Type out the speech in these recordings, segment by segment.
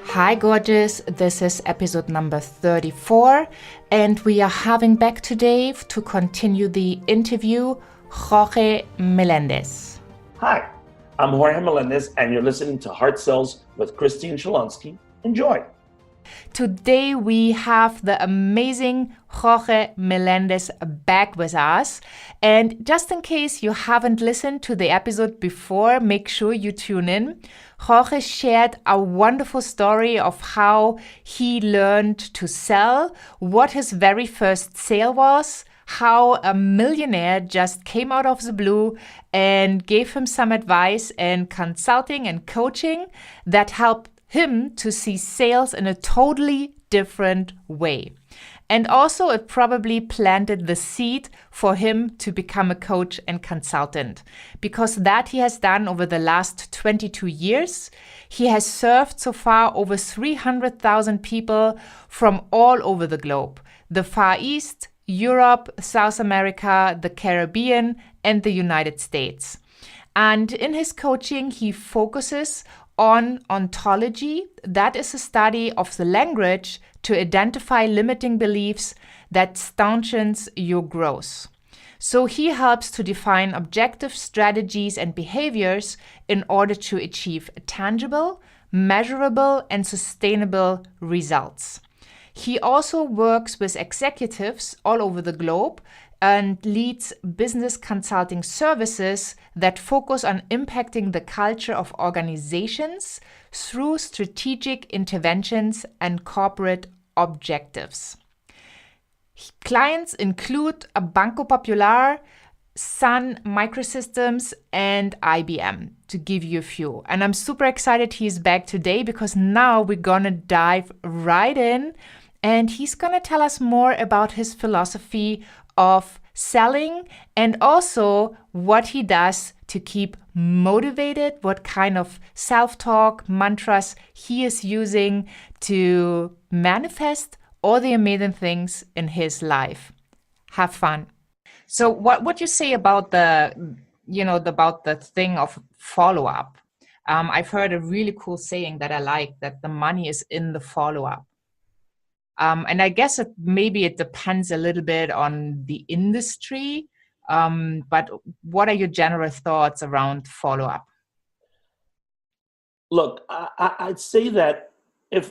Hi, gorgeous. This is episode number 34, and we are having back today to continue the interview Jorge Meléndez. Hi, I'm Jorge Meléndez, and you're listening to Heart Cells with Christine Shalonsky. Enjoy. Today we have the amazing Jorge Meléndez back with us. And just in case you haven't listened to the episode before, make sure you tune in. Jorge shared a wonderful story of how he learned to sell, what his very first sale was, how a millionaire just came out of the blue and gave him some advice and consulting and coaching that helped him to see sales in a totally different way. And also it probably planted the seed for him to become a coach and consultant, because that he has done over the last 22 years. He has served so far over 300,000 people from all over the globe, the Far East, Europe, South America, the Caribbean, and the United States. And in his coaching, he focuses on ontology. That is a study of the language to identify limiting beliefs that stanchions your growth. So he helps to define objective strategies and behaviors in order to achieve tangible, measurable, and sustainable results. He also works with executives all over the globe and leads business consulting services that focus on impacting the culture of organizations through strategic interventions and corporate objectives. Clients include Banco Popular, Sun Microsystems, and IBM, to give you a few. And I'm super excited he's back today, because now we're gonna dive right in, and he's gonna tell us more about his philosophy of selling and also what he does to keep motivated, what kind of self-talk mantras he is using to manifest all the amazing things in his life. Have fun. So what would you say about the thing of follow-up? I've heard a really cool saying that I like, that the money is in the follow-up. And I guess it depends a little bit on the industry, but what are your general thoughts around follow-up? Look, I'd say that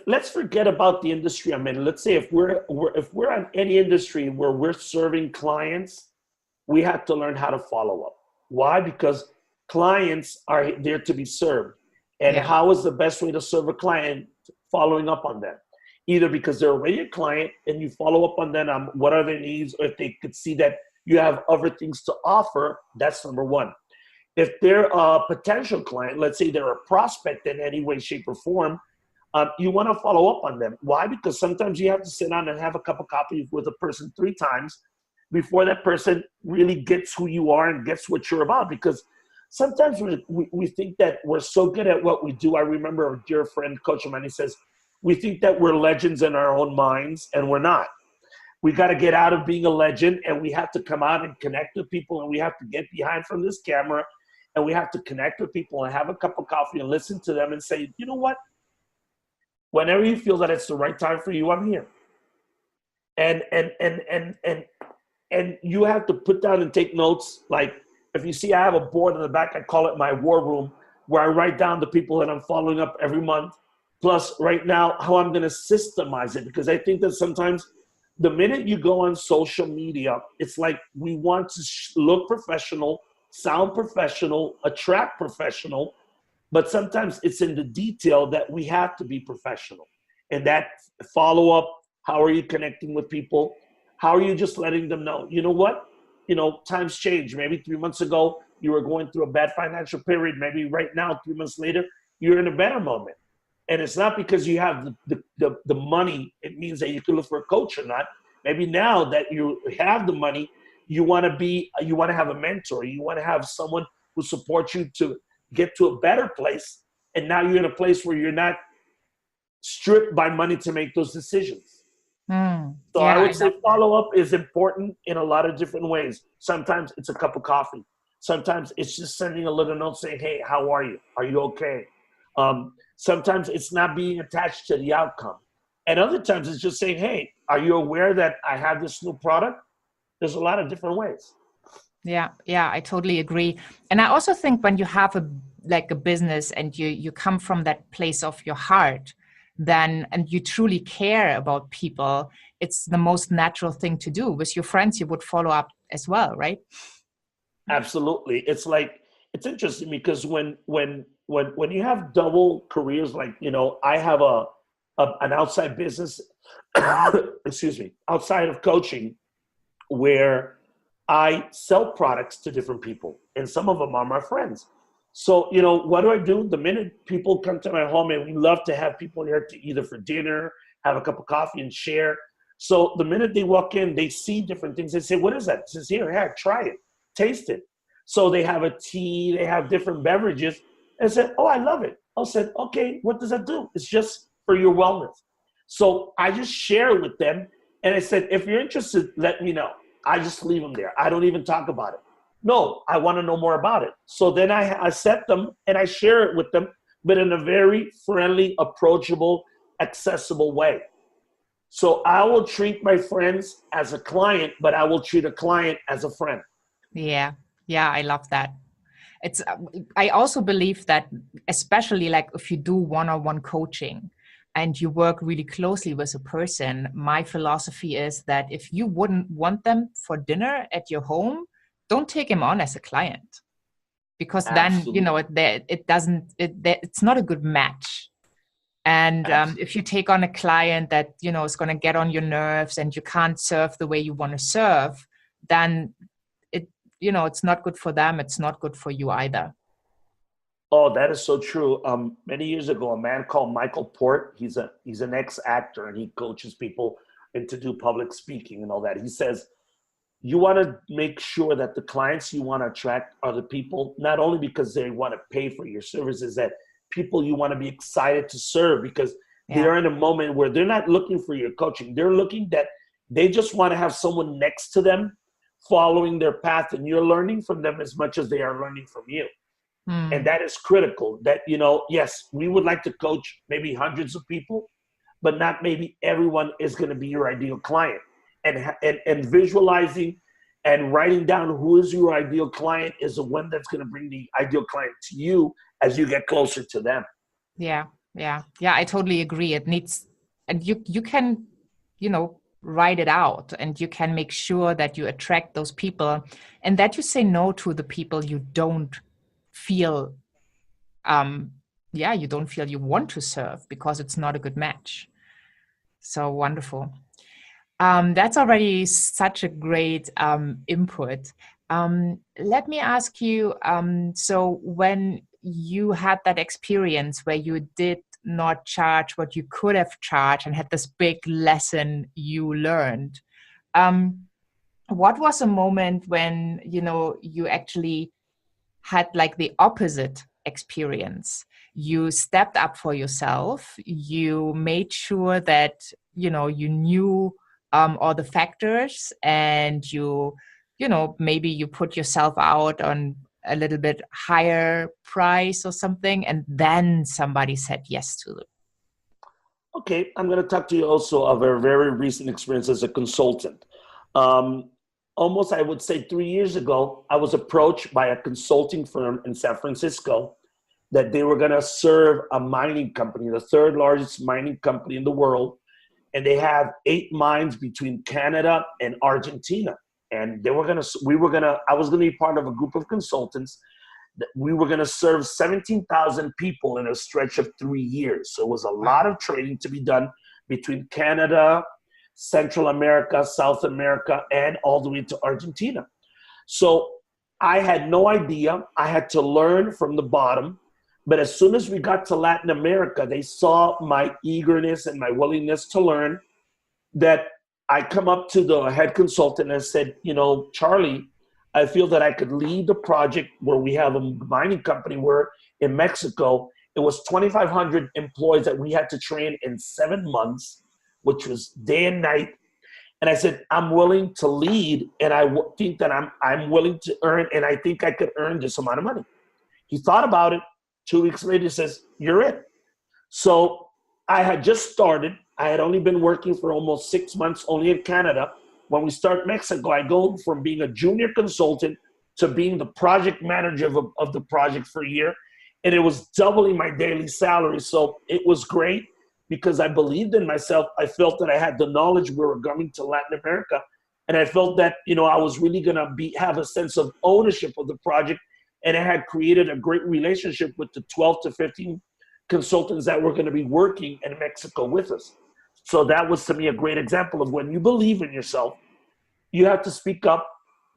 let's forget about the industry I'm in. Let's say if we're in any industry where we're serving clients, we have to learn how to follow up. Why? Because clients are there to be served. And How is the best way to serve a client? Following up on them. Either because they're already a client and you follow up on them on what are their needs, or if they could see that you have other things to offer, that's number one. If they're a potential client, let's say they're a prospect in any way, shape, or form, you want to follow up on them. Why? Because sometimes you have to sit down and have a cup of coffee with a person 3 times before that person really gets who you are and gets what you're about. Because sometimes we think that we're so good at what we do. I remember a dear friend, Coach Amani, says, we think that we're legends in our own minds, and we're not. We got to get out of being a legend, and we have to come out and connect with people, and we have to get behind from this camera, and we have to connect with people and have a cup of coffee and listen to them and say, you know what? Whenever you feel that it's the right time for you, I'm here. And you have to put down and take notes. Like, if you see I have a board in the back, I call it my war room, where I write down the people that I'm following up every month. Plus, right now, how I'm going to systemize it. Because I think that sometimes the minute you go on social media, it's like we want to look professional, sound professional, attract professional. But sometimes it's in the detail that we have to be professional. And that follow-up, how are you connecting with people? How are you just letting them know, you know what? Times change. Maybe 3 months ago, you were going through a bad financial period. Maybe right now, 3 months later, you're in a better moment. And it's not because you have the money, it means that you can look for a coach or not. Maybe now that you have the money, you want to have a mentor. You want to have someone who supports you to get to a better place. And now you're in a place where you're not stripped by money to make those decisions. So I would say follow-up is important in a lot of different ways. Sometimes it's a cup of coffee. Sometimes it's just sending a little note saying, hey, how are you? Are you okay? Sometimes it's not being attached to the outcome. And other times it's just saying, hey, are you aware that I have this new product? There's a lot of different ways. Yeah, I totally agree. And I also think when you have a business and you come from that place of your heart, then and you truly care about people, it's the most natural thing to do. With your friends, you would follow up as well, right? Absolutely. It's like, it's interesting because when you have double careers, like, I have an outside business, excuse me, outside of coaching, where I sell products to different people, and some of them are my friends. So, what do I do? The minute people come to my home, and we love to have people here to either for dinner, have a cup of coffee, and share. So the minute they walk in, they see different things. They say, what is that? It says, here, try it, taste it. So they have a tea, they have different beverages. And I said, oh, I love it. I said, okay, what does that do? It's just for your wellness. So I just share it with them. And I said, if you're interested, let me know. I just leave them there. I don't even talk about it. No, I want to know more about it. So then I set them and I share it with them, but in a very friendly, approachable, accessible way. So I will treat my friends as a client, but I will treat a client as a friend. Yeah, I love that. It's I also believe that, especially like if you do one-on-one coaching and you work really closely with a person, my philosophy is that if you wouldn't want them for dinner at your home, don't take him on as a client, because then Absolutely. it's not a good match. And Absolutely. if you take on a client that is going to get on your nerves and you can't serve the way you want to serve, then it's not good for them. It's not good for you either. Oh, that is so true. Many years ago, a man called Michael Port, he's an ex-actor, and he coaches people and to do public speaking and all that. He says, you want to make sure that the clients you want to attract are the people, not only because they want to pay for your services, that people you want to be excited to serve, because Yeah. they're in a moment where they're not looking for your coaching. They're looking that they just want to have someone next to them following their path, and you're learning from them as much as they are learning from you. And that is critical. That, yes, we would like to coach maybe hundreds of people, but not maybe everyone is going to be your ideal client. And visualizing and writing down who is your ideal client is the one that's going to bring the ideal client to you as you get closer to them. Yeah. I totally agree. It needs, and you can, write it out, and you can make sure that you attract those people, and that you say no to the people you don't feel, you don't feel you want to serve because it's not a good match. So wonderful. That's already such a great input. Let me ask you, so when you had that experience where you did not charge what you could have charged and had this big lesson you learned, what was a moment when, you actually had like the opposite experience? You stepped up for yourself. You made sure that, you knew all the factors, and maybe you put yourself out on a little bit higher price or something, and then somebody said yes to it. Okay, I'm going to talk to you also of a very recent experience as a consultant. Um, Almost, I would say 3 years ago, I was approached by a consulting firm in San Francisco that they were going to serve a mining company, the third largest mining company in the world. And they have 8 mines between Canada and Argentina. And I was going to be part of a group of consultants. We were going to serve 17,000 people in a stretch of 3 years. So it was a lot Wow. of training to be done between Canada, Central America, South America, and all the way to Argentina. So I had no idea. I had to learn from the bottom. But as soon as we got to Latin America, they saw my eagerness and my willingness to learn, that I come up to the head consultant and said, Charlie, I feel that I could lead the project where we have a mining company where in Mexico, it was 2,500 employees that we had to train in 7 months, which was day and night. And I said, I'm willing to lead, and I think that I'm willing to earn, and I think I could earn this amount of money. He thought about it, 2 weeks later, he says, you're it. So I had just started. I had only been working for almost 6 months, only in Canada. When we start Mexico, I go from being a junior consultant to being the project manager of the project for a year. And it was doubling my daily salary. So it was great because I believed in myself. I felt that I had the knowledge. We were going to Latin America. And I felt that, I was really going to have a sense of ownership of the project. And I had created a great relationship with the 12 to 15 consultants that were going to be working in Mexico with us. So that was, to me, a great example of when you believe in yourself, you have to speak up.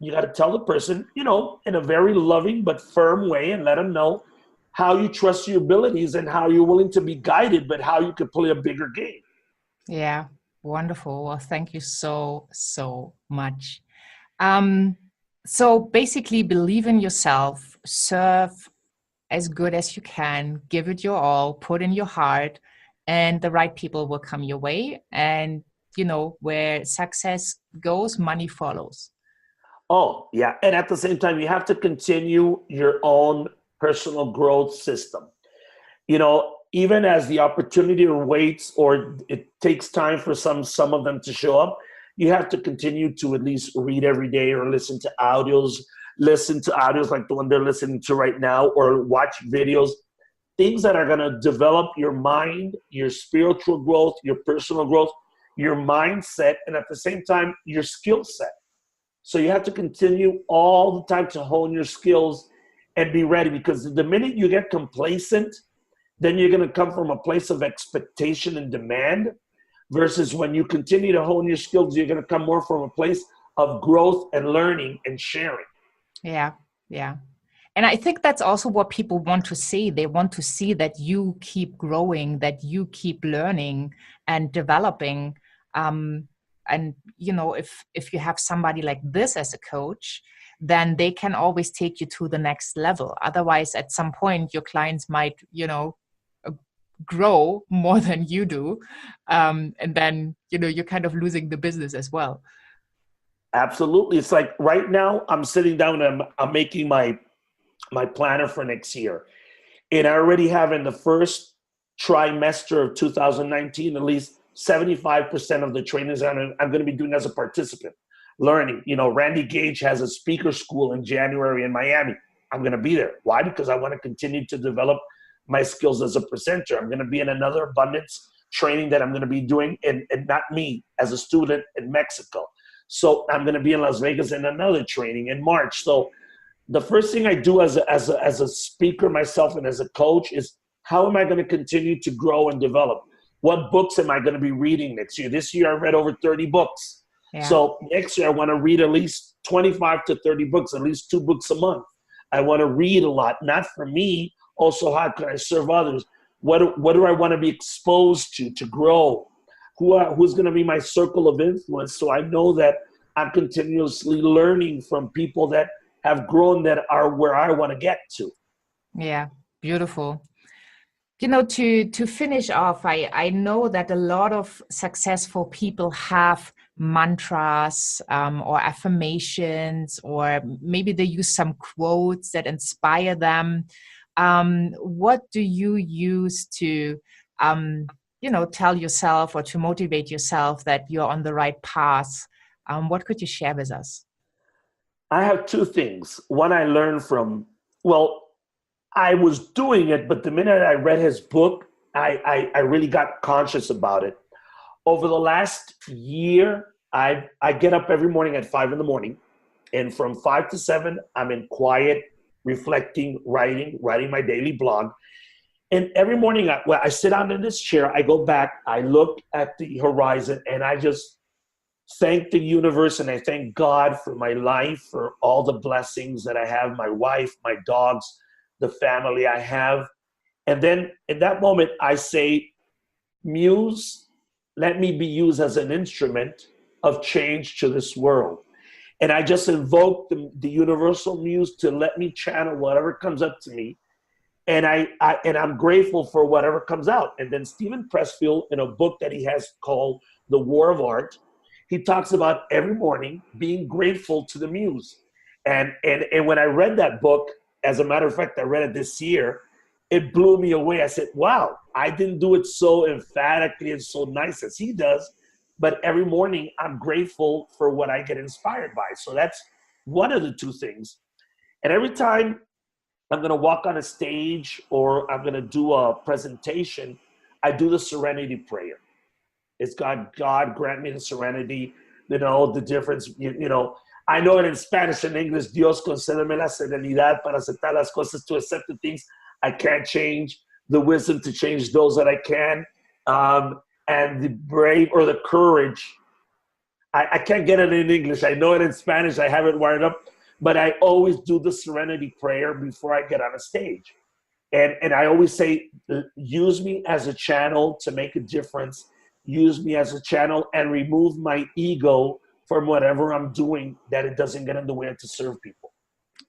You got to tell the person, in a very loving but firm way, and let them know how you trust your abilities and how you're willing to be guided, but how you could play a bigger game. Yeah, wonderful. Well, thank you so, so much. So basically, believe in yourself, serve as good as you can, give it your all, put in your heart, and the right people will come your way. And, where success goes, money follows. Oh, yeah. And at the same time, you have to continue your own personal growth system. Even as the opportunity waits or it takes time for some of them to show up, you have to continue to at least read every day or listen to audios like the one they're listening to right now, or watch videos, things that are going to develop your mind, your spiritual growth, your personal growth, your mindset, and at the same time, your skill set. So you have to continue all the time to hone your skills and be ready, because the minute you get complacent, then you're going to come from a place of expectation and demand, versus when you continue to hone your skills, you're going to come more from a place of growth and learning and sharing. Yeah, yeah. And I think that's also what people want to see. They want to see that you keep growing, that you keep learning and developing. And if you have somebody like this as a coach, then they can always take you to the next level. Otherwise, at some point, your clients might, grow more than you do. And then, you're kind of losing the business as well. Absolutely. It's like right now I'm sitting down and I'm making my planner for next year. And I already have in the first trimester of 2019, at least 75% of the trainings I'm going to be doing as a participant, learning. Randy Gage has a speaker school in January in Miami. I'm going to be there. Why? Because I want to continue to develop my skills as a presenter. I'm going to be in another abundance training that I'm going to be doing, and not me as a student in Mexico. So I'm going to be in Las Vegas in another training in March. So the first thing I do as a speaker myself and as a coach is, how am I going to continue to grow and develop? What books am I going to be reading next year? This year I read over 30 books. Yeah. So next year I want to read at least 25 to 30 books, at least 2 books a month. I want to read a lot, not for me. Also, how can I serve others? What do I want to be exposed to grow? Who's going to be my circle of influence? So I know that I'm continuously learning from people that have grown, that are where I want to get to. Yeah, beautiful. To finish off, I know that a lot of successful people have mantras or affirmations, or maybe they use some quotes that inspire them. What do you use to, tell yourself or to motivate yourself that you're on the right path? What could you share with us? I have 2 things. One I learned from, I was doing it, but the minute I read his book, I really got conscious about it. Over the last year, I get up every morning at 5 a.m, and from 5 to 7, I'm in quiet, reflecting, writing my daily blog. And every morning, I sit down in this chair, I go back, I look at the horizon, and I just thank the universe and I thank God for my life, for all the blessings that I have, my wife, my dogs, the family I have. And then in that moment, I say, Muse, let me be used as an instrument of change to this world. And I just invoke the universal muse to let me channel whatever comes up to me. And I'm grateful for whatever comes out. And then Stephen Pressfield, in a book that he has called The War of Art, he talks about every morning being grateful to the muse. And when I read that book, as a matter of fact, I read it this year, it blew me away. I said, wow, I didn't do it so emphatically and so nice as he does. But every morning I'm grateful for what I get inspired by. So that's one of the two things. And every time I'm going to walk on a stage or I'm going to do a presentation, I do the serenity prayer. It's God grant me the serenity, the difference, I know it in Spanish and English, Dios concédeme la serenidad para aceptar las cosas, to accept the things I can't change, the wisdom to change those that I can, and the brave or the courage. I can't get it in English. I know it in Spanish. I have it wired up, but I always do the serenity prayer before I get on a stage. And I always say, use me as a channel to make a difference. Use me as a channel and remove my ego from whatever I'm doing, that it doesn't get in the way to serve people.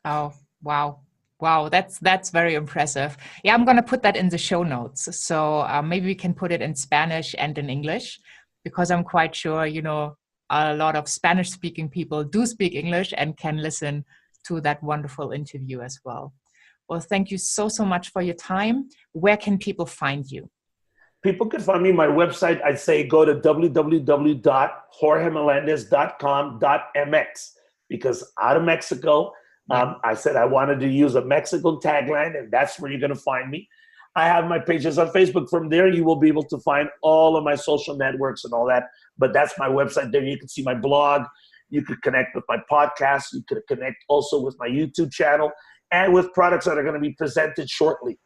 Oh, wow. Wow, that's very impressive. Yeah, I'm going to put that in the show notes. So maybe we can put it in Spanish and in English, because I'm quite sure, a lot of Spanish-speaking people do speak English and can listen to that wonderful interview as well. Well, thank you so much for your time. Where can people find you? People can find me on my website. I'd say go to www.jorgemelendez.com.mx, because out of Mexico, I said I wanted to use a Mexican tagline, and that's where you're going to find me. I have my pages on Facebook. From there, you will be able to find all of my social networks and all that. But that's my website. There you can see my blog. You could connect with my podcast. You could connect also with my YouTube channel and with products that are going to be presented shortly.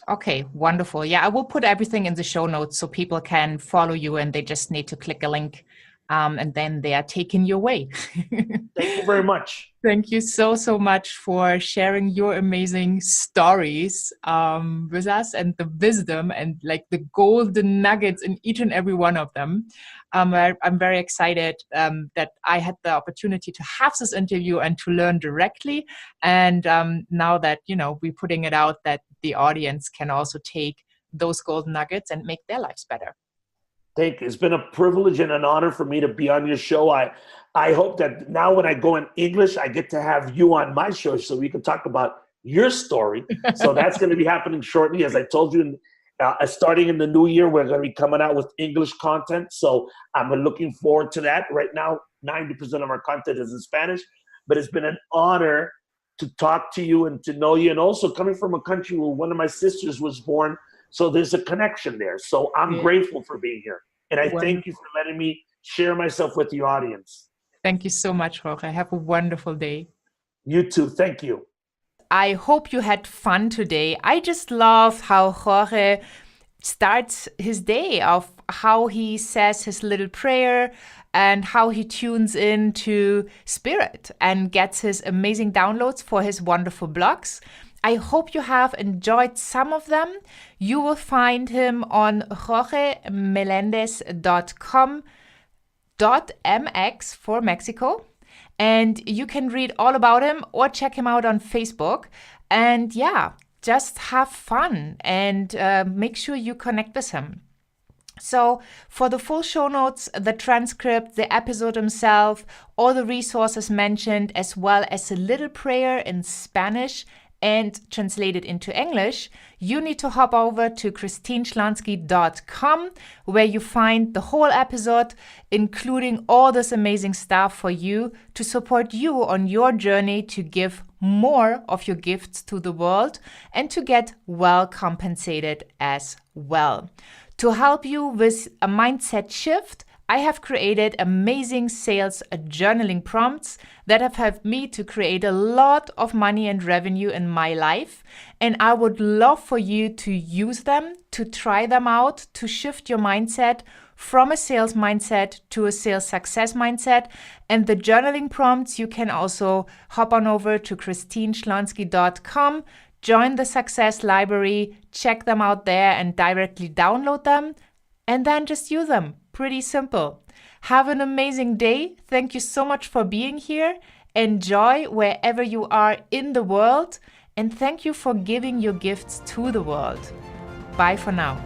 Okay, wonderful. Yeah, I will put everything in the show notes so people can follow you, and they just need to click a link, and then they are taken your way. Thank you very much. Thank you so much for sharing your amazing stories with us, and the wisdom and like the golden nuggets in each and every one of them. I'm very excited that I had the opportunity to have this interview and to learn directly. And now that, we're putting it out, that the audience can also take those golden nuggets and make their lives better. Thank you. It's been a privilege and an honor for me to be on your show. I hope that now when I go in English, I get to have you on my show so we can talk about your story. So that's going to be happening shortly. As I told you, starting in the new year, we're going to be coming out with English content. So I'm looking forward to that. Right now, 90% of our content is in Spanish, but it's been an honor to talk to you and to know you. And also coming from a country where one of my sisters was born. So there's a connection there. So I'm grateful for being here. And I thank you for letting me share myself with the audience. Thank you so much, Jorge. Have a wonderful day. You too. Thank you. I hope you had fun today. I just love how Jorge starts his day, of how he says his little prayer and how he tunes into spirit and gets his amazing downloads for his wonderful blogs. I hope you have enjoyed some of them. You will find him on jorgemelendez.com.mx for Mexico. And you can read all about him or check him out on Facebook. And yeah, just have fun and make sure you connect with him. So for the full show notes, the transcript, the episode himself, all the resources mentioned, as well as a little prayer in Spanish and translated into English, you need to hop over to christineschlansky.com, where you find the whole episode, including all this amazing stuff for you to support you on your journey to give more of your gifts to the world and to get well compensated as well. To help you with a mindset shift, I have created amazing sales journaling prompts that have helped me to create a lot of money and revenue in my life. And I would love for you to use them, to try them out, to shift your mindset from a sales mindset to a sales success mindset. And the journaling prompts, you can also hop on over to christineschlansky.com, join the Success Library, check them out there and directly download them, and then just use them. Pretty simple. Have an amazing day. Thank you so much for being here. Enjoy wherever you are in the world. And thank you for giving your gifts to the world. Bye for now.